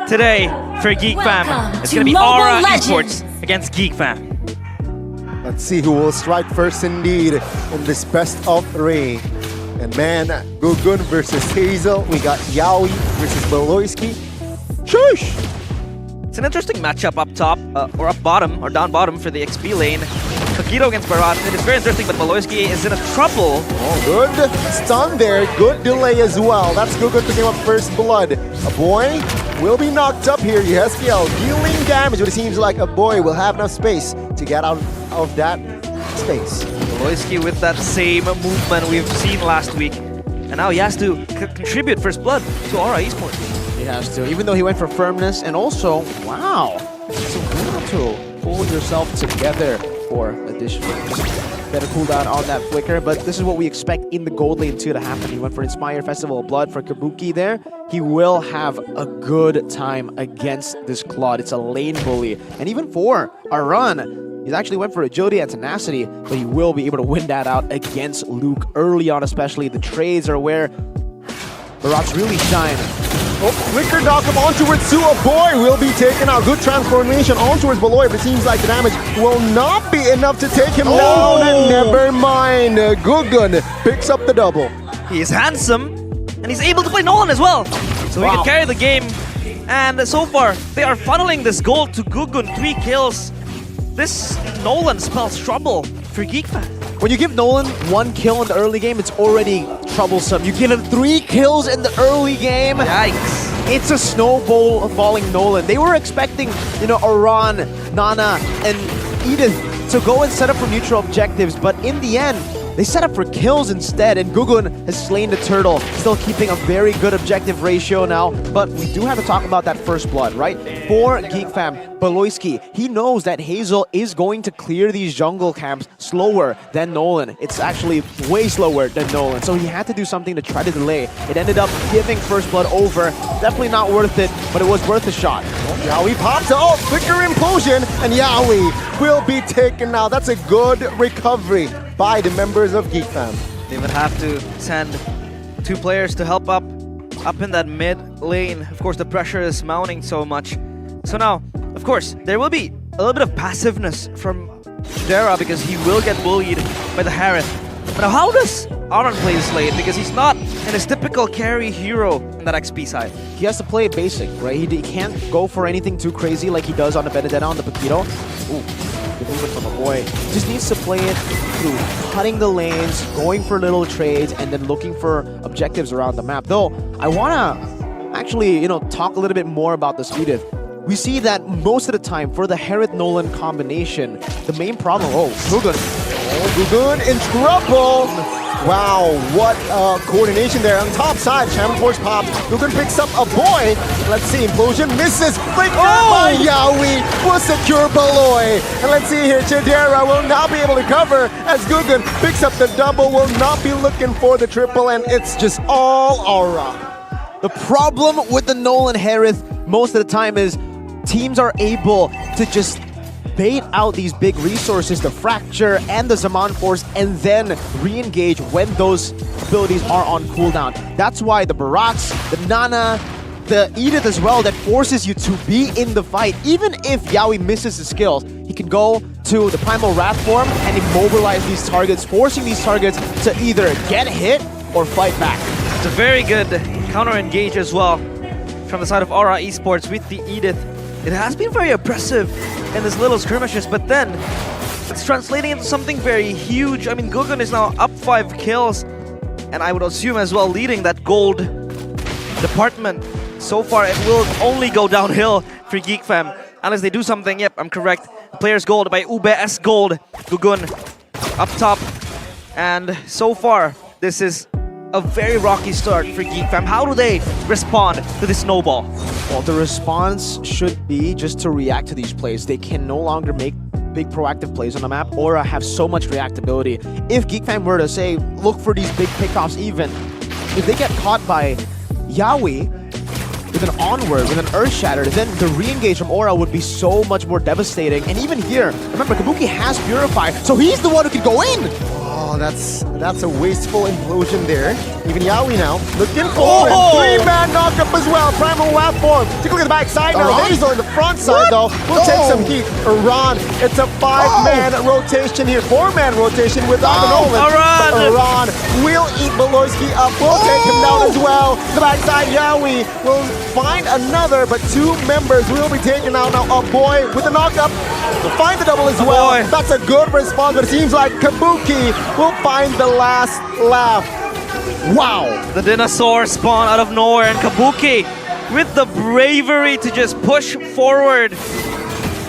today for Geek Fam. It's going to be Aura Esports against Geek Fam. Let's see who will strike first indeed in this best of 3. And man, Gugun versus Hazel. We got Yaoi versus Beloyski. Sheesh! It's an interesting matchup up top, or up bottom, or down bottom for the XP lane. Paquito against Barat. It is very interesting, but Beloyski is in a trouble. Oh, good stun there. Good delay as well. That's Gugun picking up first blood. A boy will be knocked up here. Yeskiel dealing damage, but it seems like a boy will have enough space to get out of that space. Beloyski with that same movement we've seen last week. And now he has to contribute first blood to Aura Esports. He has to, even though he went for firmness, and also, wow, so you have to pull yourself together for additional. Better cooldown on that flicker, but this is what we expect in the gold lane too to happen. He went for Inspire Festival of Blood for Kabuki there. He will have a good time against this Claude. It's a lane bully. And even for a run, he actually went for Agility and Tenacity, but he will be able to win that out against Luke early on, especially. The trades are where Barat's really shine. Oh, flicker knock him on towards Su. A boy will be taken out. Good transformation on towards Beloy, but it seems like the damage will not be enough to take him down. And never mind. Gugun picks up the double. He is handsome, and he's able to play Nolan as well. So he can carry the game. And so far, they are funneling this gold to Gugun. 3 kills. This Nolan spells trouble for Geek Fam. When you give Nolan 1 kill in the early game, it's already troublesome. You give him 3 kills in the early game. Yikes. It's a snowball falling Nolan. They were expecting, Aran, Nana, and Edith to go and set up for neutral objectives, but in the end, they set up for kills instead, and Gugun has slain the turtle, still keeping a very good objective ratio now. But we do have to talk about that first blood, right? For Geek Fam, Beloyski, he knows that Hazel is going to clear these jungle camps slower than Nolan. It's actually way slower than Nolan, so he had to do something to try to delay. It ended up giving first blood over. Definitely not worth it, but it was worth a shot. Yaoi pops out, flicker implosion, and Yaoi will be taken out. That's a good recovery by the members of Geek Fam. They would have to send 2 players to help up in that mid lane. Of course, the pressure is mounting so much. So now, of course, there will be a little bit of passiveness from Dara because he will get bullied by the Harith. But now how does Aaron play this lane? Because he's not in his typical carry hero in that XP side. He has to play it basic, right? He can't go for anything too crazy like he does on the Benedetta on the Paquito. Ooh, good movement from a boy. He just needs to play it through cutting the lanes, going for little trades, and then looking for objectives around the map. Though, I want to actually, talk a little bit more about this Edith. We see that most of the time for the Herod-Nolan combination, the main problem... Oh, Gugun. Oh, Gugun in trouble. Wow, what coordination there on top side. Shaman Force pops. Gugun picks up a boy. Let's see, implosion misses. Flicker by Yaoi will secure Beloy. And let's see here, Chidera will not be able to cover as Gugun picks up the double, will not be looking for the triple, and it's just all Aura. The problem with the Nolan Harith most of the time is teams are able to just bait out these big resources, the Fracture and the Zaman Force, and then re-engage when those abilities are on cooldown. That's why the Barats, the Nana, the Edith as well, that forces you to be in the fight. Even if Yaoi misses his skills, he can go to the Primal Wrath form and immobilize these targets, forcing these targets to either get hit or fight back. It's a very good counter-engage as well from the side of Aura Esports with the Edith. It has been very oppressive in this little skirmishes, but then it's translating into something very huge. I mean, Gugun is now up 5 kills, and I would assume as well leading that gold department. So far, it will only go downhill for Geek Fam. Unless they do something. Yep, I'm correct. Players gold by UBS Gold. Gugun up top. And so far, this is a very rocky start for Geek Fam. How do they respond to this snowball? Well, the response should be just to react to these plays. They can no longer make big proactive plays on the map or have so much reactability. If Geek Fam were to say, look for these big pickoffs even, if they get caught by Yaoi with an onward, with an earth shatter, then the re-engage from Aura would be so much more devastating. And even here, remember, Kabuki has Purify, so he's the one who can go in! Oh, that's a wasteful implosion there. Even Yaoi now looking for a three-man knockup as well. Primal Wrath form. Take a look at the back side now. Hazel in the front side though. We'll take some heat. Iran, it's a 5-man rotation here. 4-man rotation without the Nolan. Iran will eat Beloyski up. We'll take him down as well. The backside Yaoi will find another, but 2 members will be taken out now. A boy with a knockup. Will find the double as well. That's a good response, but it seems like Kabuki will find the last laugh. Wow! The dinosaur spawn out of nowhere, and Kabuki with the bravery to just push forward.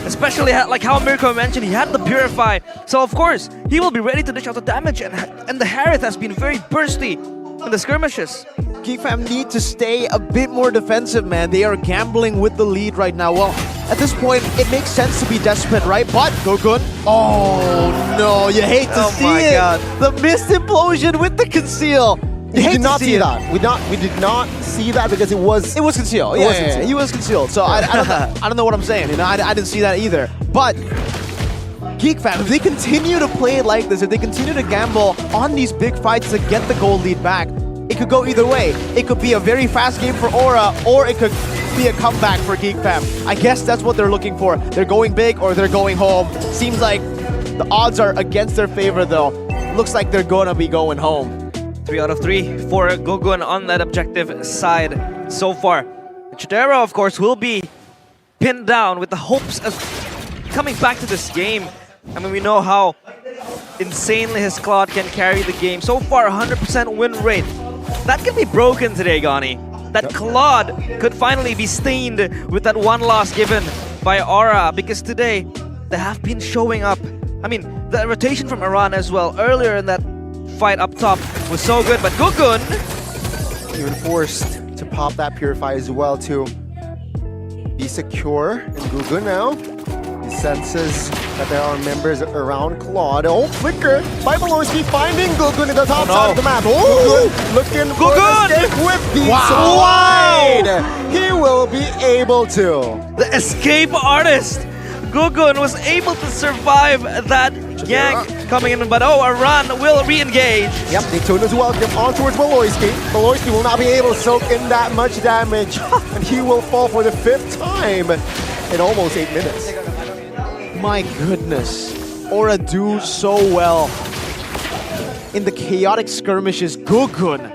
Especially like how Mirko mentioned, he had the Purify. So of course, he will be ready to dish out the damage, and the Harith has been very bursty in the skirmishes. Geek Fam need to stay a bit more defensive, man. They are gambling with the lead right now. Well, at this point, it makes sense to be desperate, right? But Gogun, oh no, you hate to see it. God. The missed implosion with the conceal. We did not see that. We did not see that because it was concealed. Yeah, he was concealed. So I don't know what I'm saying. You know, I didn't see that either. But Geek Fam, if they continue to play it like this, if they continue to gamble on these big fights to get the gold lead back, it could go either way. It could be a very fast game for Aura, or it could be a comeback for Geek Fam. I guess that's what they're looking for. They're going big or they're going home. Seems like the odds are against their favor though. Looks like they're gonna be going home. 3 out of 3 for Gogun on that objective side so far. Chidera, of course, will be pinned down with the hopes of coming back to this game. I mean, we know how insanely his Claude can carry the game. So far, 100% win rate. That can be broken today, Gani. That Claude could finally be stained with that one loss given by Aura, because today they have been showing up. I mean, the rotation from Iran as well earlier in that fight up top was so good, but Gogun even forced to pop that Purify as well to be secure. And Gogun now, he senses that there are members around Claude. Oh, flicker by Beloyski, finding Gogun in the top side of the map. Gogun looking for an escape with the slide. He will be able to. The escape artist. Gogun was able to survive that gank coming in, but Iran will re-engage. Yep, Daytona's welcome on towards Beloyski. Beloyski will not be able to soak in that much damage, and he will fall for the 5th time in almost 8 minutes. My goodness, Aura do so well in the chaotic skirmishes. Gogun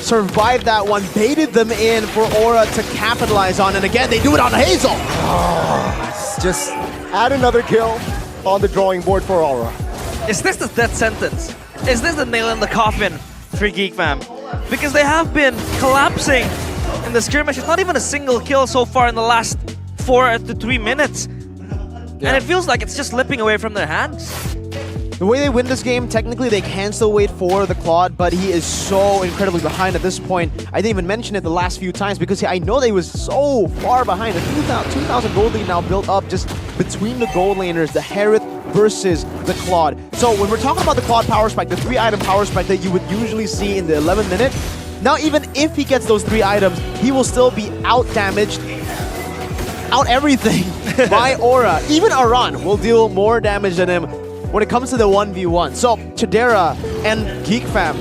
survived that one, baited them in for Aura to capitalize on, and again, they do it on Hazel. Just add another kill on the drawing board for Aura. Is this the death sentence? Is this the nail in the coffin for Geek Fam? Because they have been collapsing in the skirmish. It's not even a single kill so far in the last 4 to 3 minutes. Yeah. And it feels like it's just slipping away from their hands. The way they win this game, technically they can still wait for the Claude, but he is so incredibly behind at this point. I didn't even mention it the last few times because I know they was so far behind. A 2,000 gold lead now built up just between the gold laners, the Harith versus the Claude. So when we're talking about the Claude power spike, the 3-item power spike that you would usually see in the 11th minute, now even if he gets those 3 items, he will still be out damaged, out everything by Aura. Even Aran will deal more damage than him when it comes to the 1v1. So Chidera and Geek Fam,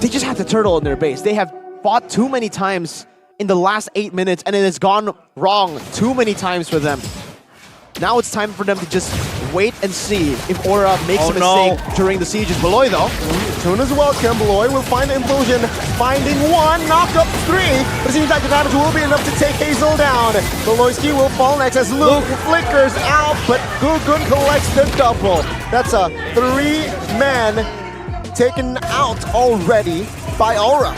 they just have the turtle in their base. They have fought too many times in the last 8 minutes, and it has gone wrong too many times for them. Now it's time for them to just wait and see if Aura makes a mistake during the sieges. Beloy though. Tuna's welcome. Beloy will find the implosion, finding 1, knock up 3. But it seems like the damage will be enough to take Hazel down. Beloyski will fall next as Luke flickers out, but Gogun collects the double. That's a 3-man taken out already by Aura.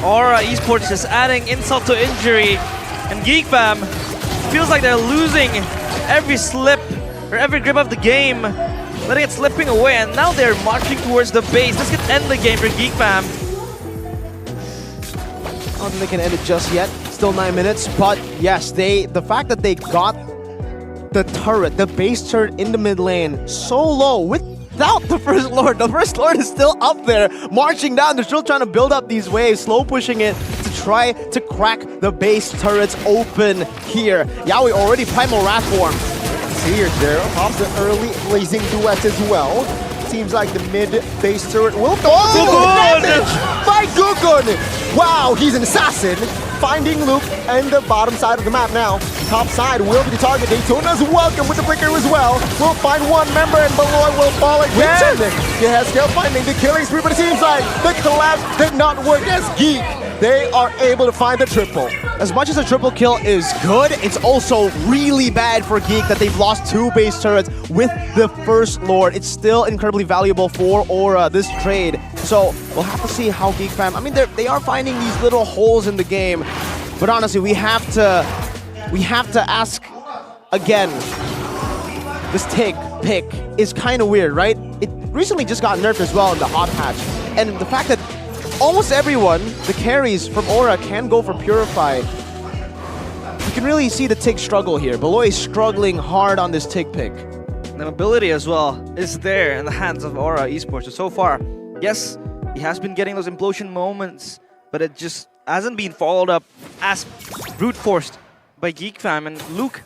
Aura Esports is adding insult to injury, and Geek Fam feels like they're losing every slip or every grip of the game, letting it slipping away, and now they're marching towards the base. This could end the game for Geek Fam. I don't think they can end it just yet. Still 9 minutes, but yes, the fact that they got the turret, the base turret in the mid lane so low without the First Lord. The First Lord is still up there, marching down. They're still trying to build up these waves, slow pushing it to try to crack the base turrets open here. Yaoi already Primal Wrath form. See here, Daryl pops the early blazing duet as well. Seems like the mid base turret will go damage by by Gugun. Wow, he's an assassin. Finding Luke and the bottom side of the map now. Top side will be the target. Daytona's welcome with the flicker as well. We'll find one member and Beloy will fall again. Haskell finding the killing spree, but it seems like the collapse did not work as Geek. They are able to find the triple. As much as a triple kill is good, it's also really bad for Geek that they've lost 2 base turrets with the first Lord. It's still incredibly valuable for Aura, this trade. So we'll have to see how Geek Fam, I mean, they are finding these little holes in the game. But honestly, we have to ask again. This pick is kind of weird, right? It recently just got nerfed as well in the hot patch. And the fact that almost everyone, the carries from Aura, can go for Purify. You can really see the Tig struggle here. Beloy is struggling hard on this Tig pick. The mobility as well is there in the hands of Aura Esports. So far, yes, he has been getting those implosion moments, but it just hasn't been followed up as brute forced by Geek Fam, and Luke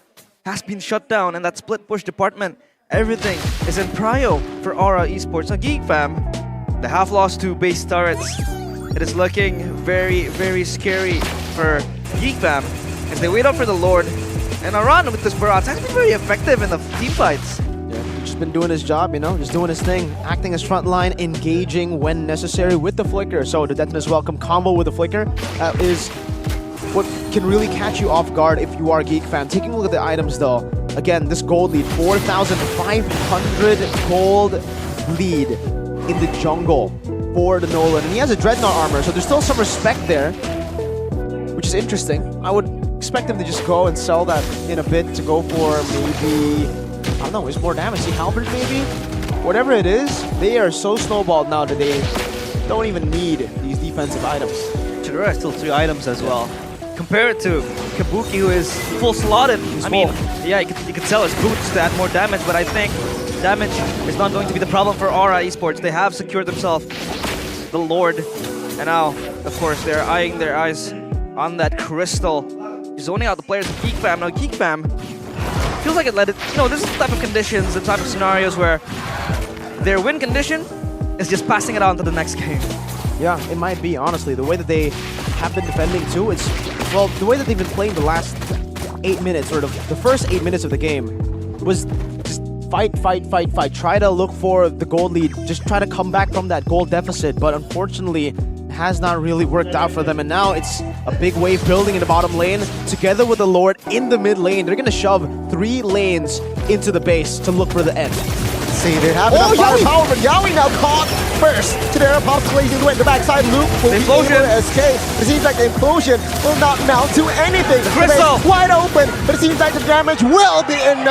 has been shut down in that split push department. Everything is in prio for Aura Esports. Now Geek Fam, they have lost 2 base turrets. It is looking very, very scary for Geek Fam as they wait up for the Lord. And Aran with this Barats has been very effective in the team fights. Yeah, he's just been doing his job, you know, just doing his thing, acting as frontline, engaging when necessary with the flicker. So the Detona's welcome combo with the flicker is what can really catch you off guard if you are Geek Fam. Taking a look at the items though, again, this gold lead, 4,500 gold lead in the jungle for the Nolan, and he has a Dreadnought armor, so there's still some respect there, which is interesting. I would expect him to just go and sell that in a bit to go for maybe, I don't know, is more damage, see Halberd maybe? Whatever it is, they are so snowballed now that they don't even need these defensive items. There are still 3 items as well. Compare it to Kabuki, who is full slotted. I mean, yeah, you could sell his boots to add more damage, but I think damage is not going to be the problem for Aura Esports. They have secured themselves the Lord, and now, of course, they're eyeing their eyes on that crystal, zoning out the players of Geek Fam. Now, Geek Fam feels like it let it, you know, this is the type of conditions, the type of scenarios where their win condition is just passing it on to the next game. Yeah, it might be, honestly. The way that they have been defending too, it's, well, the way that they've been playing the last 8 minutes, or the first 8 minutes of the game, was just fight. Try to look for the gold lead, just try to come back from that gold deficit, but unfortunately, it has not really worked out for them. And now it's a big wave building in the bottom lane, together with the Lord in the mid lane. They're gonna shove 3 lanes into the base to look for the end. See, they have enough firepower, but Yawi now caught first. Chidera pops blazing away the backside. Luke will be able to escape. It seems like the implosion will not now do anything. Crystal Wide open, but it seems like the damage will be enough.